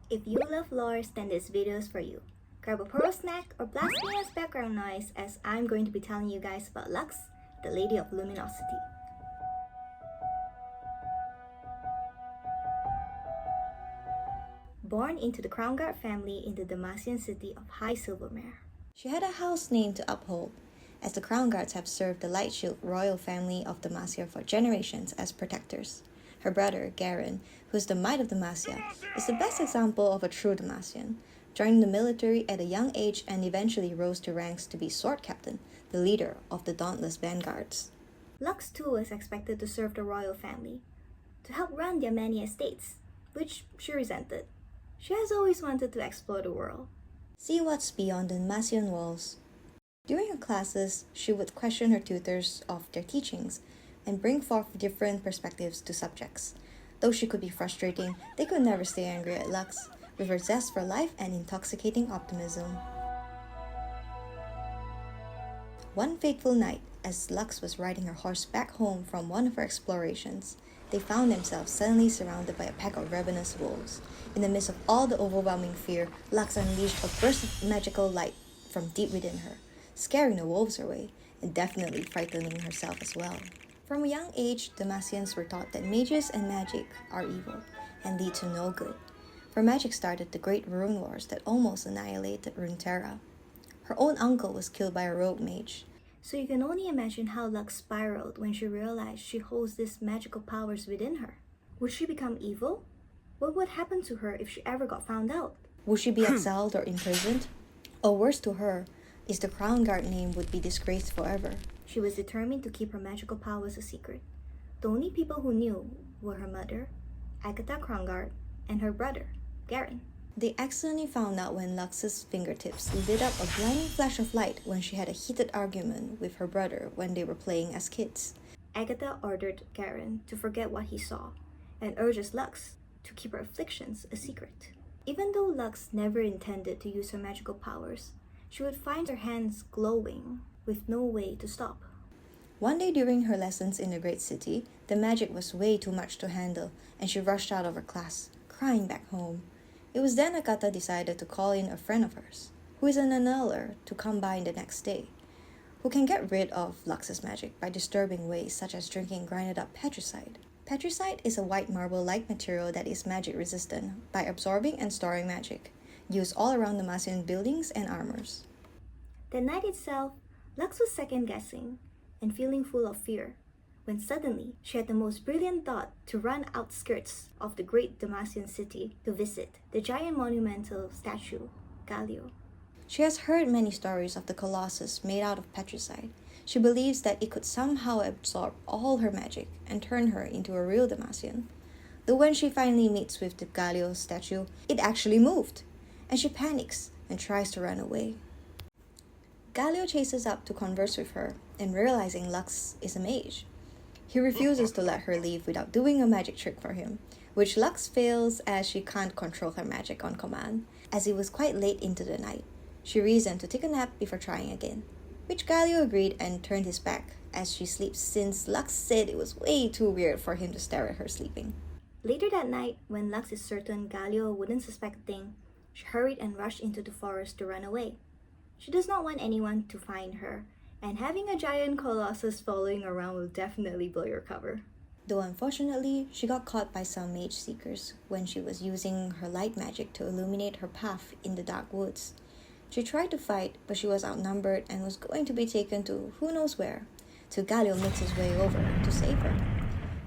If you love lores, then this video is for you. Grab a puro snack or blast me as background noise as I'm going to be telling you guys about Lux, the Lady of Luminosity. Born into the Crown Guard family in the Demacian city of High Silvermere, she had a house name to uphold, as the Crown Guards have served the Light Shield royal family of Demacia for generations as protectors. Her brother, Garen, who is the might of Demacia, is the best example of a true Demacian, joining the military at a young age and eventually rose to ranks to be Sword Captain, the leader of the Dauntless Vanguards. Lux too was expected to serve the royal family, to help run their many estates, which she resented. She has always wanted to explore the world. See what's beyond the Demacian walls. During her classes, she would question her tutors of their teachings and bring forth different perspectives to subjects. Though she could be frustrating, they could never stay angry at Lux, with her zest for life and intoxicating optimism. One fateful night, as Lux was riding her horse back home from one of her explorations, they found themselves suddenly surrounded by a pack of ravenous wolves. In the midst of all the overwhelming fear, Lux unleashed a burst of magical light from deep within her, scaring the wolves away, and definitely frightening herself as well. From a young age, Demacians were taught that mages and magic are evil and lead to no good. For magic started the Great Rune Wars that almost annihilated Runeterra. Her own uncle was killed by a rogue mage. So you can only imagine how Lux spiraled when she realized she holds these magical powers within her. Would she become evil? What would happen to her if she ever got found out? Would she be exiled or imprisoned? Or worse to her, is the Crown Guard name would be disgraced forever. She was determined to keep her magical powers a secret. The only people who knew were her mother, Agatha Crownguard, and her brother, Garen. They accidentally found out when Lux's fingertips lit up a blinding flash of light when she had a heated argument with her brother when they were playing as kids. Agatha ordered Garen to forget what he saw and urges Lux to keep her afflictions a secret. Even though Lux never intended to use her magical powers, she would find her hands glowing with no way to stop. One day during her lessons in the great city, the magic was way too much to handle and she rushed out of her class, crying back home. It was then Agatha decided to call in a friend of hers, who is an annuller, to come by the next day, who can get rid of Lux's magic by disturbing ways such as drinking grinded up petricite. Petricite is a white marble-like material that is magic resistant by absorbing and storing magic, used all around the Demacian buildings and armors. The night itself, Lux was second-guessing and feeling full of fear, when suddenly she had the most brilliant thought to run outskirts of the great Demacian city to visit the giant monumental statue, Galio. She has heard many stories of the Colossus made out of petricite. She believes that it could somehow absorb all her magic and turn her into a real Demacian. Though when she finally meets with the Galio statue, it actually moved, and she panics and tries to run away. Galio chases up to converse with her, and realizing Lux is a mage, he refuses to let her leave without doing a magic trick for him, which Lux fails as she can't control her magic on command. As it was quite late into the night, she reasoned to take a nap before trying again, which Galio agreed and turned his back as she sleeps since Lux said it was way too weird for him to stare at her sleeping. Later that night, when Lux is certain Galio wouldn't suspect a thing, she hurried and rushed into the forest to run away. She does not want anyone to find her, and having a giant colossus following around will definitely blow your cover. Though unfortunately, she got caught by some mage seekers when she was using her light magic to illuminate her path in the dark woods. She tried to fight, but she was outnumbered and was going to be taken to who knows where, till Galio makes his way over to save her.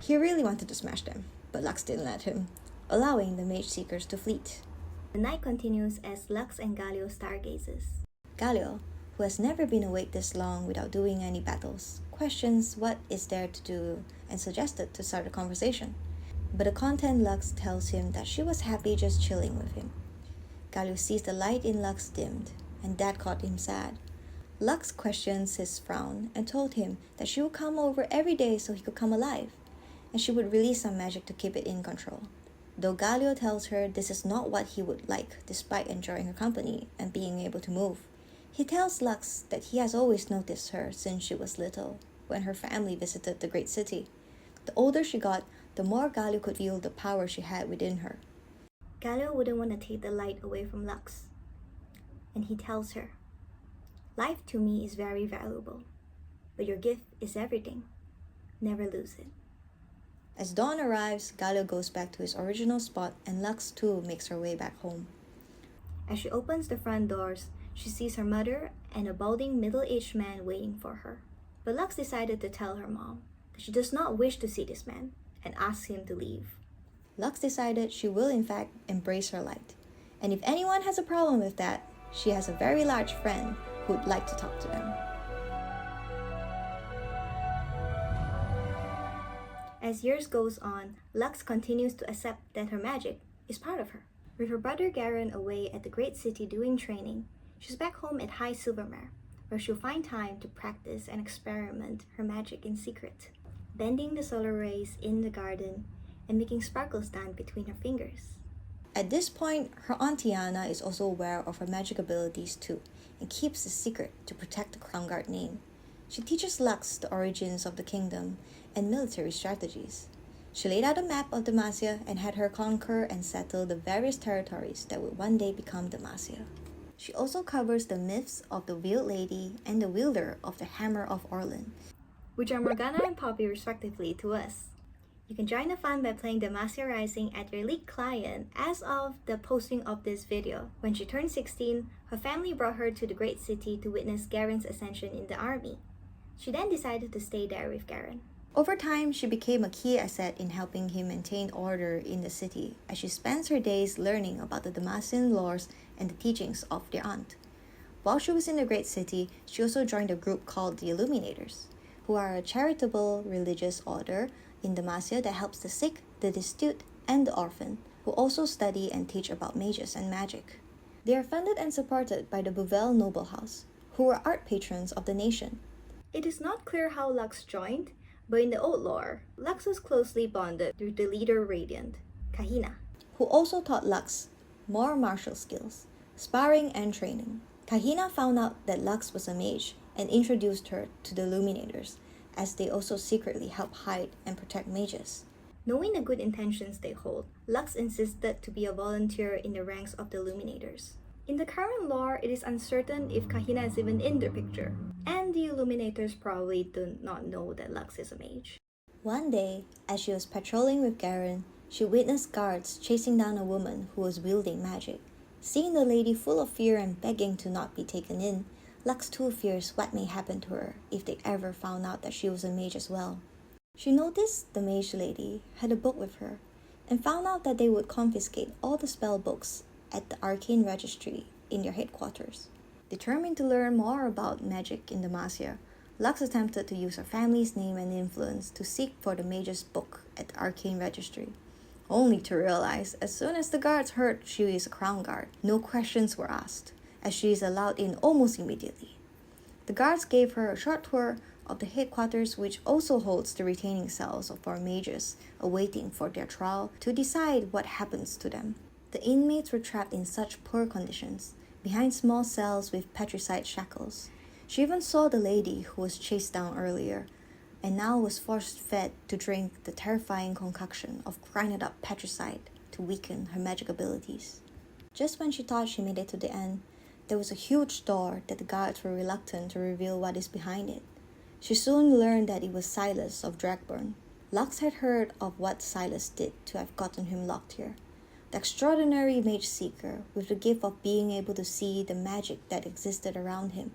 He really wanted to smash them, but Lux didn't let him, allowing the mage seekers to flee. The night continues as Lux and Galio stargazes. Galio, who has never been awake this long without doing any battles, questions what is there to do and suggested to start a conversation. But the content Lux tells him that she was happy just chilling with him. Galio sees the light in Lux dimmed, and that caught him sad. Lux questions his frown and told him that she would come over every day so he could come alive, and she would release some magic to keep it in control. Though Galio tells her this is not what he would like despite enjoying her company and being able to move. He tells Lux that he has always noticed her since she was little, when her family visited the great city. The older she got, the more Galio could feel the power she had within her. Gallo wouldn't want to take the light away from Lux, and he tells her, "Life to me is very valuable, but your gift is everything. Never lose it." As dawn arrives, Gallo goes back to his original spot and Lux too makes her way back home. As she opens the front doors, she sees her mother and a balding middle-aged man waiting for her. But Lux decided to tell her mom that she does not wish to see this man and asks him to leave. Lux decided she will in fact embrace her light. And if anyone has a problem with that, she has a very large friend who would like to talk to them. As years goes on, Lux continues to accept that her magic is part of her. With her brother Garen away at the great city doing training, she's back home at High Silvermere, where she'll find time to practice and experiment her magic in secret, bending the solar rays in the garden and making sparkles dance between her fingers. At this point, her aunt Tiana is also aware of her magic abilities too, and keeps the secret to protect the Crown Guard name. She teaches Lux the origins of the kingdom and military strategies. She laid out a map of Demacia and had her conquer and settle the various territories that would one day become Demacia. She also covers the myths of the Veiled Lady and the wielder of the Hammer of Orlin, which are Morgana and Poppy respectively to us. You can join the fun by playing Demacia Rising at your League client as of the posting of this video. When she turned 16, her family brought her to the great city to witness Garen's ascension in the army. She then decided to stay there with Garen. Over time, she became a key asset in helping him maintain order in the city, as she spends her days learning about the Demacian laws and the teachings of their aunt. While she was in the great city, she also joined a group called the Illuminators, who are a charitable religious order in Demacia that helps the sick, the destitute, and the orphan, who also study and teach about mages and magic. They are funded and supported by the Bouvel noble house, who were art patrons of the nation. It is not clear how Lux joined, but in the old lore, Lux was closely bonded through the leader Radiant, Kahina, who also taught Lux more martial skills, sparring and training. Kahina found out that Lux was a mage and introduced her to the Illuminators, as they also secretly help hide and protect mages. Knowing the good intentions they hold, Lux insisted to be a volunteer in the ranks of the Illuminators. In the current lore, it is uncertain if Kahina is even in the picture, and the Illuminators probably do not know that Lux is a mage. One day, as she was patrolling with Garen, she witnessed guards chasing down a woman who was wielding magic. Seeing the lady full of fear and begging to not be taken in, Lux too fears what may happen to her if they ever found out that she was a mage as well. She noticed the mage lady had a book with her, and found out that they would confiscate all the spell books at the arcane registry in their headquarters. Determined to learn more about magic in Demacia, Lux attempted to use her family's name and influence to seek for the mage's book at the arcane registry, only to realize as soon as the guards heard she is a crown guard, no questions were asked, as she is allowed in almost immediately. The guards gave her a short tour of the headquarters, which also holds the retaining cells of our mages awaiting for their trial to decide what happens to them. The inmates were trapped in such poor conditions, behind small cells with petricide shackles. She even saw the lady who was chased down earlier, and now was force-fed to drink the terrifying concoction of grinded up petricide to weaken her magic abilities. Just when she thought she made it to the end, there was a huge door that the guards were reluctant to reveal what is behind it. She soon learned that it was Silas of Dragburn. Lux had heard of what Silas did to have gotten him locked here. The extraordinary mage seeker with the gift of being able to see the magic that existed around him,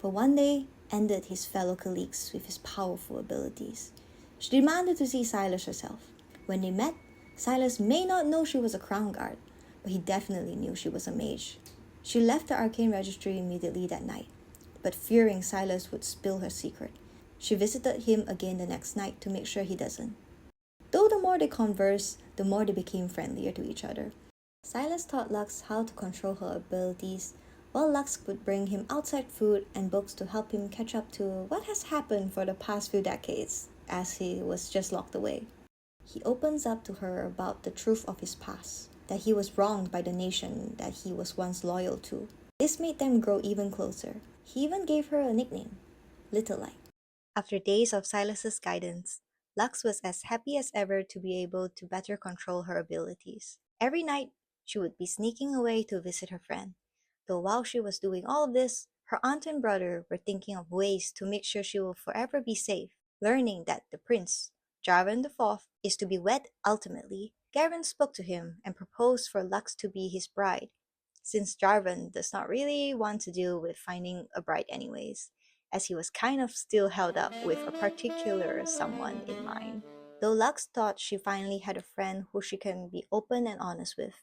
but one day ended his fellow colleagues with his powerful abilities. She demanded to see Silas herself. When they met, Silas may not know she was a crown guard, but he definitely knew she was a mage. She left the arcane registry immediately that night, but fearing Silas would spill her secret, she visited him again the next night to make sure he doesn't. Though the more they conversed, the more they became friendlier to each other. Silas taught Lux how to control her abilities, while Lux would bring him outside food and books to help him catch up to what has happened for the past few decades, as he was just locked away. He opens up to her about the truth of his past, that he was wronged by the nation that he was once loyal to. This made them grow even closer. He even gave her a nickname, Little Light. After days of Silas's guidance, Lux was as happy as ever to be able to better control her abilities. Every night, she would be sneaking away to visit her friend. Though while she was doing all of this, her aunt and brother were thinking of ways to make sure she will forever be safe. Learning that the prince, Jarvan IV, is to be wed ultimately, Garen spoke to him and proposed for Lux to be his bride, since Jarvan does not really want to deal with finding a bride anyways, as he was kind of still held up with a particular someone in mind. Though Lux thought she finally had a friend who she can be open and honest with,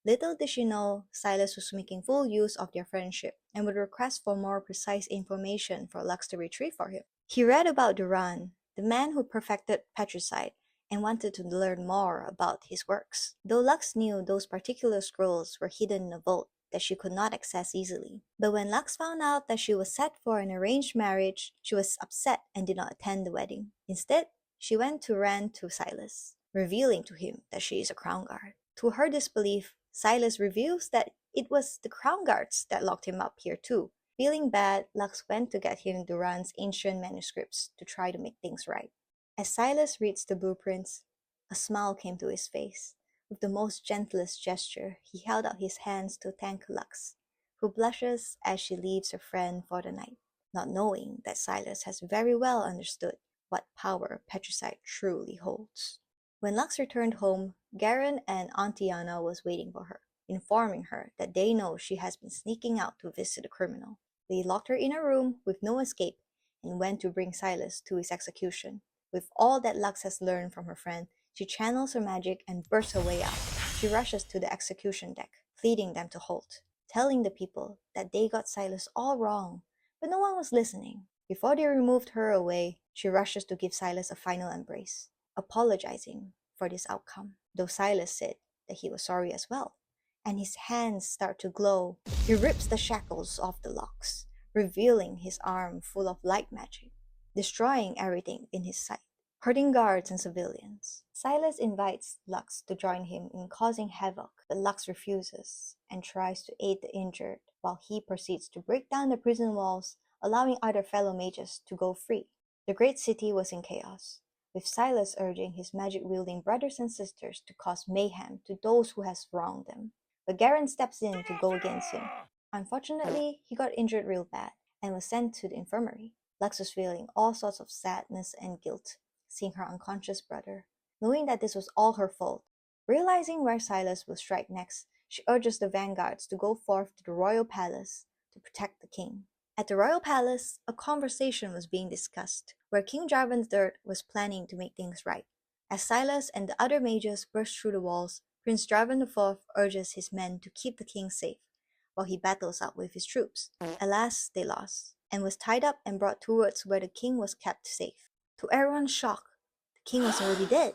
little did she know Silas was making full use of their friendship and would request for more precise information for Lux to retrieve for him. He read about Duran, the man who perfected patricide, and wanted to learn more about his works, though Lux knew those particular scrolls were hidden in a vault that she could not access easily. But when Lux found out that she was set for an arranged marriage, she was upset and did not attend the wedding. Instead, she went to rant to Silas, revealing to him that she is a crown guard. To her disbelief, Silas reveals that it was the crown guards that locked him up here too. Feeling bad, Lux went to get him Duran's ancient manuscripts to try to make things right. As Silas reads the blueprints, a smile came to his face. With the most gentlest gesture, he held out his hands to thank Lux, who blushes as she leaves her friend for the night, not knowing that Silas has very well understood what power patricide truly holds. When Lux returned home, Garen and Auntie Anna was waiting for her, informing her that they know she has been sneaking out to visit a criminal. They locked her in a room with no escape and went to bring Silas to his execution. With all that Lux has learned from her friend, she channels her magic and bursts her way out. She rushes to the execution deck, pleading them to halt, telling the people that they got Silas all wrong, but no one was listening. Before they removed her away, she rushes to give Silas a final embrace, apologizing for this outcome, though Silas said that he was sorry as well. And his hands start to glow. He rips the shackles off the locks, revealing his arm full of light magic, destroying everything in his sight, hurting guards and civilians. Silas invites Lux to join him in causing havoc, but Lux refuses and tries to aid the injured while he proceeds to break down the prison walls, allowing other fellow mages to go free. The great city was in chaos, with Silas urging his magic-wielding brothers and sisters to cause mayhem to those who has wronged them. But Garen steps in to go against him. Unfortunately, he got injured real bad and was sent to the infirmary. Lux was feeling all sorts of sadness and guilt, seeing her unconscious brother, knowing that this was all her fault. Realizing where Silas will strike next, she urges the vanguards to go forth to the royal palace to protect the king. At the royal palace, a conversation was being discussed, where King Jarvan III was planning to make things right. As Silas and the other mages burst through the walls, Prince Jarvan IV urges his men to keep the king safe, while he battles out with his troops. Alas, they lost, and was tied up and brought towards where the king was kept safe. To everyone's shock, the king was already dead.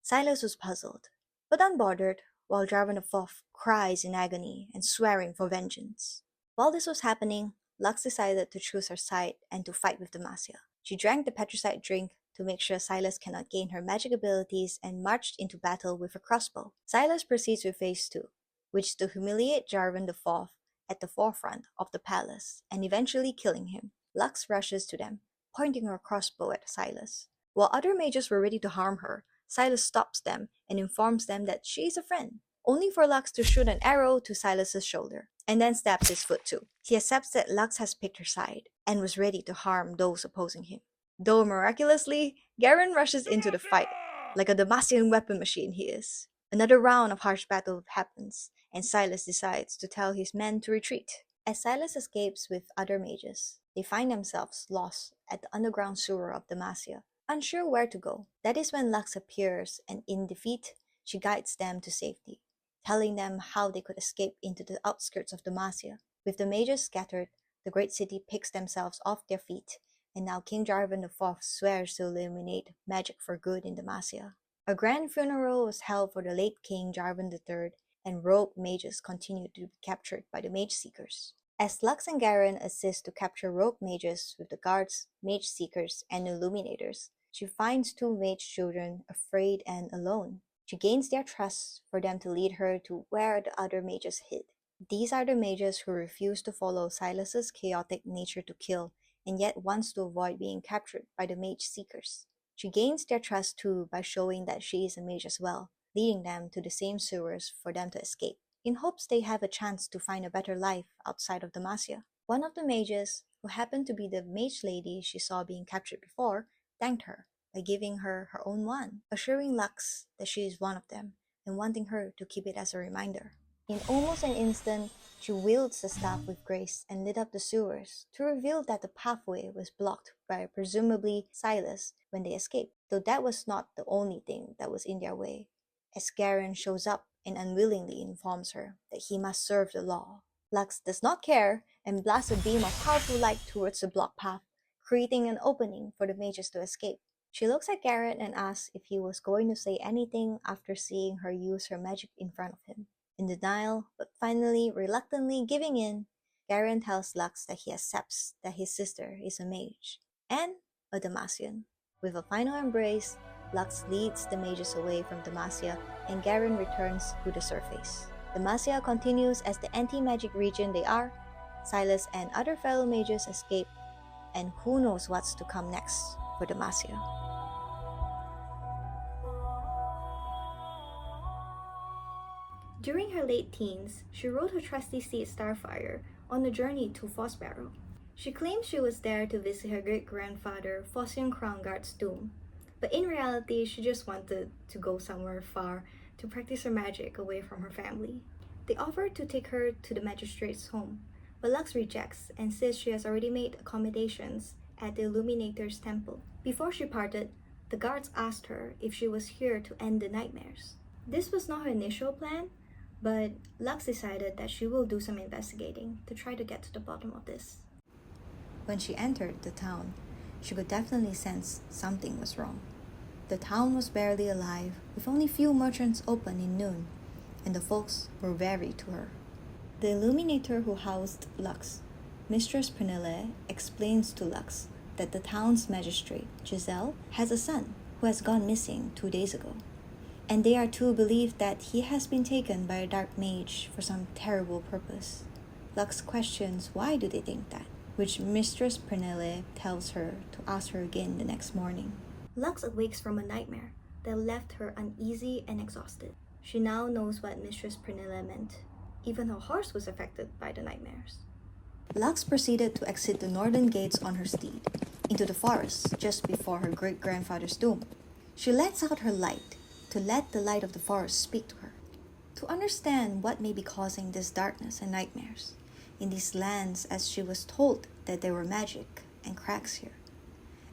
Silas was puzzled, but unbothered, while Jarvan IV cries in agony and swearing for vengeance. While this was happening, Lux decided to choose her side and to fight with Demacia. She drank the patricide drink to make sure Silas cannot gain her magic abilities and marched into battle with a crossbow. Silas proceeds with phase 2, which is to humiliate Jarvan IV at the forefront of the palace and eventually killing him. Lux rushes to them, pointing her crossbow at Silas. While other mages were ready to harm her, Silas stops them and informs them that she is a friend, only for Lux to shoot an arrow to Silas's shoulder, and then stabs his foot too. He accepts that Lux has picked her side, and was ready to harm those opposing him. Though miraculously, Garen rushes into the fight, like a Demacian weapon machine he is. Another round of harsh battle happens, and Silas decides to tell his men to retreat. As Silas escapes with other mages, they find themselves lost at the underground sewer of Demacia, unsure where to go. That is when Lux appears, and in defeat, she guides them to safety, telling them how they could escape into the outskirts of Demacia. With the mages scattered, the great city picks themselves off their feet, and now King Jarvan IV swears to eliminate magic for good in Demacia. A grand funeral was held for the late King Jarvan III, and rogue mages continued to be captured by the Mage Seekers. As Lux and Garen assist to capture rogue mages with the guards, Mage Seekers, and Illuminators, she finds two mage children afraid and alone. She gains their trust for them to lead her to where the other mages hid. These are the mages who refuse to follow Silas's chaotic nature to kill, and yet wants to avoid being captured by the Mage Seekers. She gains their trust too by showing that she is a mage as well, leading them to the same sewers for them to escape. in hopes they have a chance to find a better life outside of Demacia. One of the mages, who happened to be the mage lady she saw being captured before, thanked her by giving her her own wand, assuring Lux that she is one of them and wanting her to keep it as a reminder. In almost an instant, she wields the staff with grace and lit up the sewers to reveal that the pathway was blocked by presumably Silas when they escaped, though that was not the only thing that was in their way, as Garen shows up and unwillingly informs her that he must serve the law. Lux does not care and blasts a beam of powerful light towards the blocked path, creating an opening for the mages to escape. She looks at Garrett and asks if he was going to say anything after seeing her use her magic in front of him. In denial, but finally reluctantly giving in, Garen tells Lux that he accepts that his sister is a mage and a Demacian. With a final embrace, Lux leads the mages away from Demacia and Garen returns to the surface. Demacia continues as the anti-magic region they are. Silas and other fellow mages escape, and who knows what's to come next for Demacia. During her late teens, she rode her trusty steed Starfire on a journey to Fossbarrow. She claimed she was there to visit her great-grandfather Fossian Crown Guard's tomb, but in reality she just wanted to go somewhere far to practice her magic away from her family. They offered to take her to the magistrate's home, but Lux rejects and says she has already made accommodations at the Illuminator's temple. Before she parted, the guards asked her if she was here to end the nightmares. This was not her initial plan, but Lux decided that she will do some investigating to try to get to the bottom of this. When she entered the town, she could definitely sense something was wrong. The town was barely alive, with only few merchants open in noon, and the folks were wary to her. The illuminator who housed Lux, Mistress Pernille, explains to Lux that the town's magistrate, Giselle, has a son who has gone missing 2 days ago, and they are to believe that he has been taken by a dark mage for some terrible purpose. Lux questions why do they think that, which Mistress Pernille tells her to ask her again the next morning. Lux awakes from a nightmare that left her uneasy and exhausted. She now knows what Mistress Pernille meant. Even her horse was affected by the nightmares. Lux proceeded to exit the northern gates on her steed, into the forest just before her great-grandfather's tomb. She lets out her light to let the light of the forest speak to her, to understand what may be causing this darkness and nightmares in these lands, as she was told that there were magic and cracks here.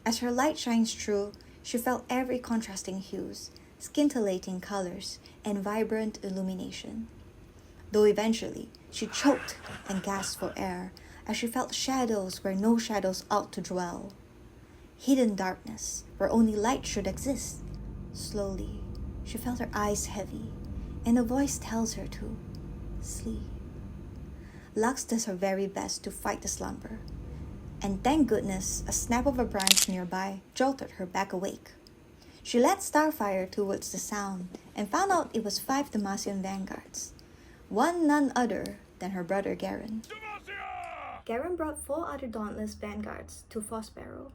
As her light shines through, she felt every contrasting hues, scintillating colors, and vibrant illumination. Though eventually, she choked and gasped for air as she felt shadows where no shadows ought to dwell. Hidden darkness where only light should exist. Slowly, she felt her eyes heavy, and a voice tells her to sleep. Lux does her very best to fight the slumber, and thank goodness a snap of a branch nearby jolted her back awake. She led Starfire towards the sound and found out it was 5 Demacian vanguards, one none other than her brother Garen. Demacia! Garen brought 4 other dauntless vanguards to Fossbarrow,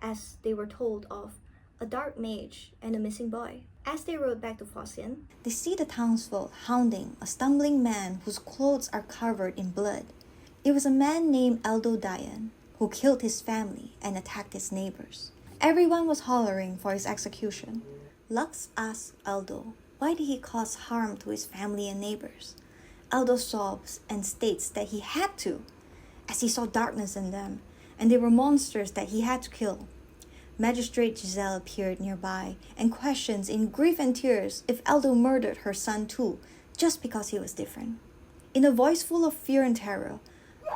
as they were told of a dark mage and a missing boy. As they rode back to Fossian, they see the townsfolk hounding a stumbling man whose clothes are covered in blood. It was a man named Eldo Dayan, who killed his family and attacked his neighbors. Everyone was hollering for his execution. Lux asks Eldo why did he cause harm to his family and neighbors. Eldo sobs and states that he had to, as he saw darkness in them, and they were monsters that he had to kill. Magistrate Giselle appeared nearby and questions in grief and tears if Eldo murdered her son too, just because he was different. In a voice full of fear and terror,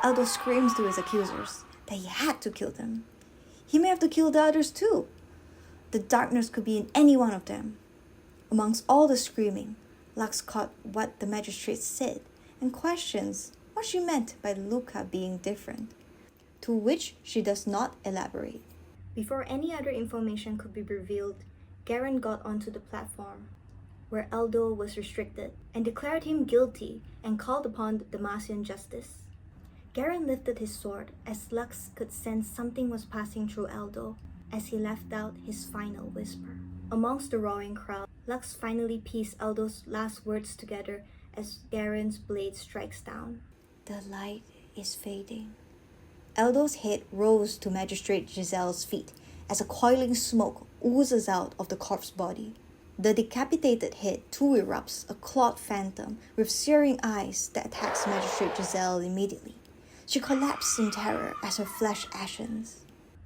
Eldo screams to his accusers that he had to kill them. He may have to kill the others too. The darkness could be in any one of them. Amongst all the screaming, Lux caught what the magistrate said and questions what she meant by Luca being different, to which she does not elaborate. Before any other information could be revealed, Garen got onto the platform, where Eldo was restricted, and declared him guilty and called upon the Demacian justice. Garen lifted his sword as Lux could sense something was passing through Eldo as he left out his final whisper. Amongst the roaring crowd, Lux finally pieced Eldo's last words together as Garen's blade strikes down. The light is fading. Aldo's head rose to Magistrate Giselle's feet as a coiling smoke oozes out of the corpse body. The decapitated head too erupts, a clawed phantom with searing eyes that attacks Magistrate Giselle immediately. She collapsed in terror as her flesh ashens.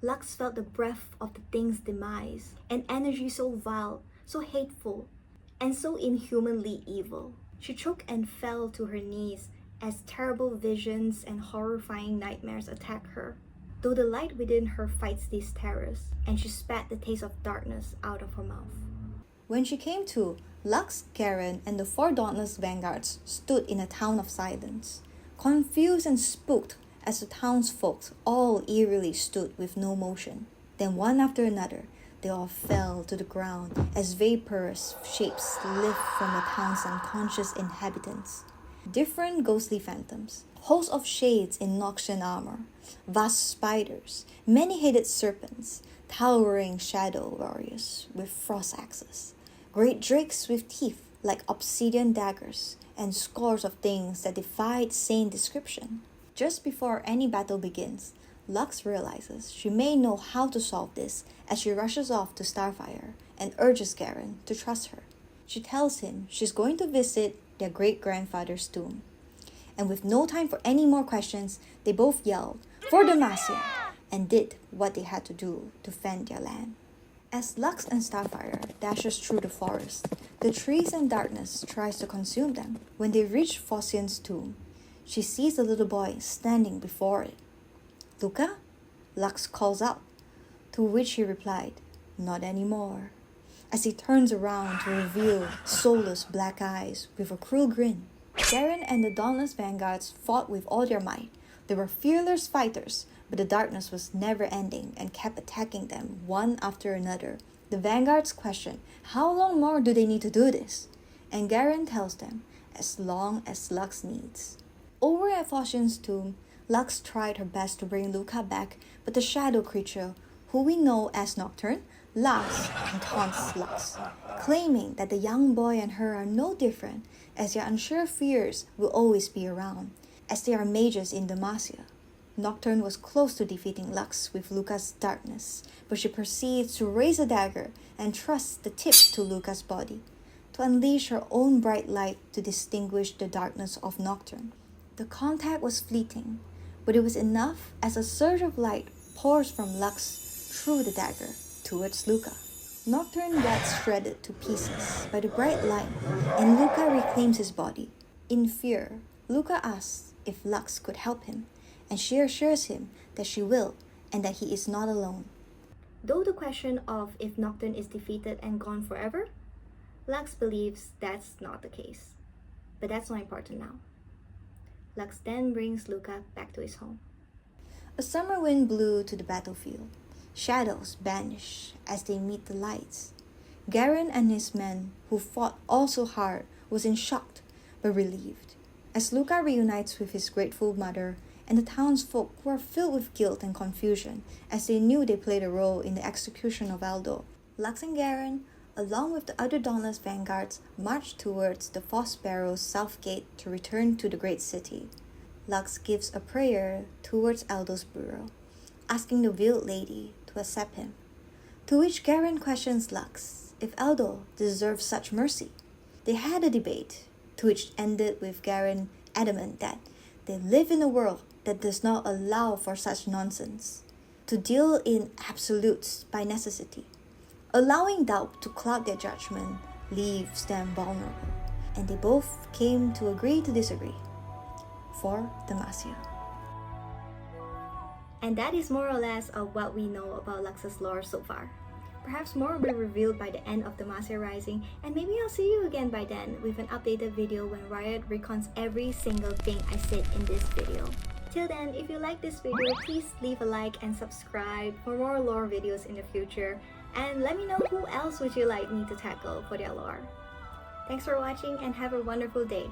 Lux felt the breath of the thing's demise, an energy so vile, so hateful, and so inhumanly evil. She choked and fell to her knees as terrible visions and horrifying nightmares attacked her, though the light within her fights these terrors, and she spat the taste of darkness out of her mouth. When she came to, Lux, Garen, and the 4 dauntless vanguards stood in a town of silence, confused and spooked as the townsfolk all eerily stood with no motion. Then one after another, they all fell to the ground as vaporous shapes lift from the town's unconscious inhabitants. Different ghostly phantoms, hosts of shades in Noxian armor, vast spiders, many-headed serpents, towering shadow warriors with frost axes, great drakes with teeth like obsidian daggers, and scores of things that defied sane description. Just before any battle begins, Lux realizes she may know how to solve this as she rushes off to Starfire and urges Garen to trust her. She tells him she's going to visit their great-grandfather's tomb. And with no time for any more questions, they both yelled, "For Demacia!" and did what they had to do to fend their land. As Lux and Starfire dashes through the forest, the trees and darkness tries to consume them. When they reach Phocian's tomb, she sees a little boy standing before it. "Luca?" Lux calls out, to which he replied, "Not anymore," as he turns around to reveal soulless black eyes with a cruel grin. Garen and the dauntless vanguards fought with all their might. They were fearless fighters, but the darkness was never ending and kept attacking them one after another. The vanguards question, how long more do they need to do this? And Garen tells them, as long as Lux needs. Over at Phocian's tomb, Lux tried her best to bring Luca back, but the shadow creature, who we know as Nocturne, laughs and taunts Lux, claiming that the young boy and her are no different, as their unsure fears will always be around, as they are mages in Demacia. Nocturne was close to defeating Lux with Luca's darkness, but she proceeds to raise a dagger and thrusts the tip to Luca's body, to unleash her own bright light to distinguish the darkness of Nocturne. The contact was fleeting, but it was enough as a surge of light pours from Lux through the dagger towards Luca. Nocturne gets shredded to pieces by the bright light, and Luca reclaims his body. In fear, Luca asks if Lux could help him, and she assures him that she will and that he is not alone. Though the question of if Nocturne is defeated and gone forever, Lux believes that's not the case. But that's not important now. Lux then brings Luca back to his home. A summer wind blew to the battlefield. Shadows vanish as they meet the lights. Garen and his men, who fought all so hard, was in shock but relieved, as Luca reunites with his grateful mother, and the townsfolk were filled with guilt and confusion as they knew they played a role in the execution of Aldo. Lux and Garen, along with the other dauntless vanguards, marched towards the Phosphorus south gate to return to the great city. Lux gives a prayer towards Aldo's bureau, asking the veiled lady to accept him, to which Garen questions Lux if Aldo deserves such mercy. They had a debate, to which ended with Garen adamant that they live in a world that does not allow for such nonsense, to deal in absolutes by necessity. Allowing doubt to cloud their judgment leaves them vulnerable, and they both came to agree to disagree. For Demacia. And that is more or less of what we know about Lux's lore so far. Perhaps more will be revealed by the end of Demacia Rising, and maybe I'll see you again by then with an updated video when Riot recounts every single thing I said in this video. Till then, if you like this video, please leave a like and subscribe for more lore videos in the future, and let me know who else would you like me to tackle for their lore. Thanks for watching and have a wonderful day.